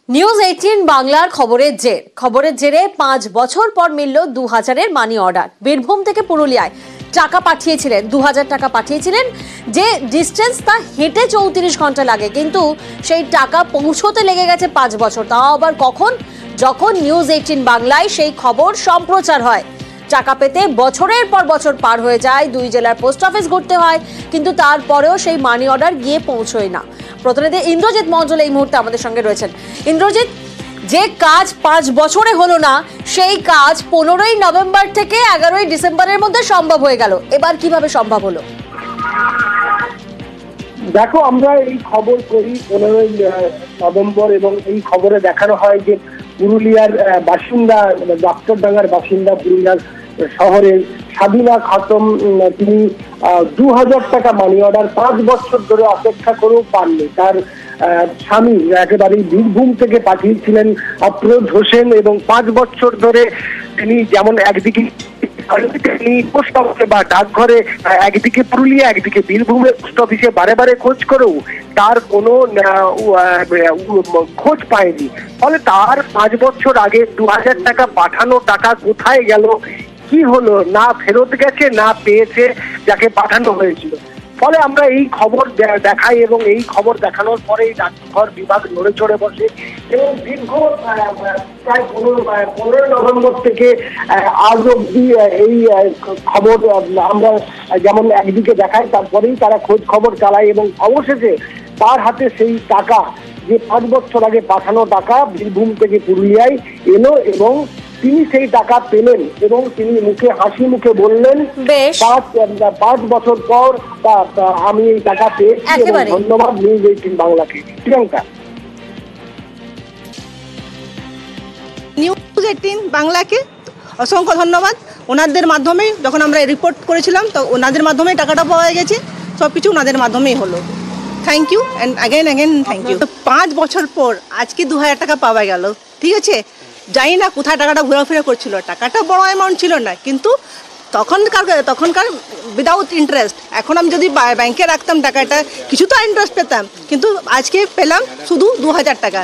News 18 বাংলার খবরের জেরে 5 বছর পর মিলল 2000-এর মানি অর্ডার। বীরভূম থেকে পুরুলিয়ায় টাকা পাঠিয়েছিলেন, 2000 টাকা পাঠিয়েছিলেন, যে ডিস্টেন্স তা হেঁটে 34 ঘন্টা লাগে, কিন্তু সেই টাকা পৌঁছতে লেগে গেছে 5 বছর। তাও আবার কখন? যখন নিউজ 18 বাংলায় সেই খবর সম্প্রচার হয়। টাকা পেতে বছরের পর বছর পার হয়ে যায়, 2 জেলার পোস্ট অফিস ঘুরতে হয়, কিন্তু তারপরেও সেই মানি অর্ডার গিয়ে পৌঁছয় না। প্রতিনিধি ইন্দ্রজিৎ মণ্ডল এই মুহূর্তে আমাদের সঙ্গে রয়েছেন। ইন্দ্রজিৎ, যে কাজ 5 বছরে হলো না, সেই কাজ 15ই নভেম্বর থেকে 11ই ডিসেম্বরের মধ্যে সম্ভব হয়ে গেল, এবার কিভাবে সম্ভব হলো? দেখো, আমরা এই খবর করি 15ই নভেম্বর এবং এই খবরে দেখানো হয় যে পুরুলিয়ার বাসিন্দা, ডাক্তারডাঙ্গার বাসিন্দা, পুরুলিয়ার শহরের সাবিনা খাতুন, তিনি 2000 টাকা মানি অর্ডার 5 বছর ধরে অপেক্ষা করেও পাননি। তার স্বামী একেবারেই বীরভূম থেকে পাঠিয়েছিলেন আফরোজ হোসেন, এবং 5 বছর ধরে তিনি যেমন একদিকে পোস্ট অফিসে বা ডাকঘরে, একদিকে পুরুলিয়া একদিকে বীরভূমের পোস্ট অফিসে বারে বারে খোঁজ করেও তার কোনো খোঁজ পায়নি। ফলে তার 5 বছর আগে 2000 টাকা পাঠানো টাকা কোথায় গেল, কি হলো, না ফেরত গেছে না পেয়েছে যাকে পাঠানো হয়েছিল। ফলে আমরা এই খবর দেখাই এবং এই খবর দেখানোর পরে ডাকঘর বিভাগ নড়ে চড়ে বসে এবং দীর্ঘ প্রায় 15 নভেম্বর থেকে আজ অব্দি এই খবর আমরা যেমন একদিকে দেখাই, তারপরেই তারা খোঁজ খবর চালায় এবং অবশেষে তার হাতে সেই টাকা, যে 5 বছর আগে পাঠানো টাকা বীরভূম থেকে পুরুলিয়ায় এলো এবং তিনি সেই টাকা পেলেন এবং তিনি হাসি মুখে বললেন, 5 বছর পর আমি এই টাকা পেয়েছি, ধন্যবাদ নিউজ 18 বাংলাকে। প্রিয়াঙ্কা, নিউজ 18 বাংলাকে অসংখ্য ধন্যবাদ। ওনাদের মাধ্যমেই যখন আমরা রিপোর্ট করেছিলাম, তো ওনাদের মাধ্যমেই টাকাটা পাওয়া গেছে, সবকিছু ওনাদের মাধ্যমেই হলো। Thank you and again thank you. 5 বছর পর আজকে 2000 টাকা পাওয়া গেল, ঠিক আছে। জানি না কোথায় টাকাটা ঘোরাফেরা করছিল, টাকাটা বড় অ্যামাউন্ট ছিল না, কিন্তু তখনকার উইদাউট ইন্টারেস্ট। এখন আমি যদি ব্যাংকে রাখতাম টাকাটা, কিছু তো ইন্টারেস্ট পেতাম, কিন্তু আজকে পেলাম শুধু 2000 টাকা।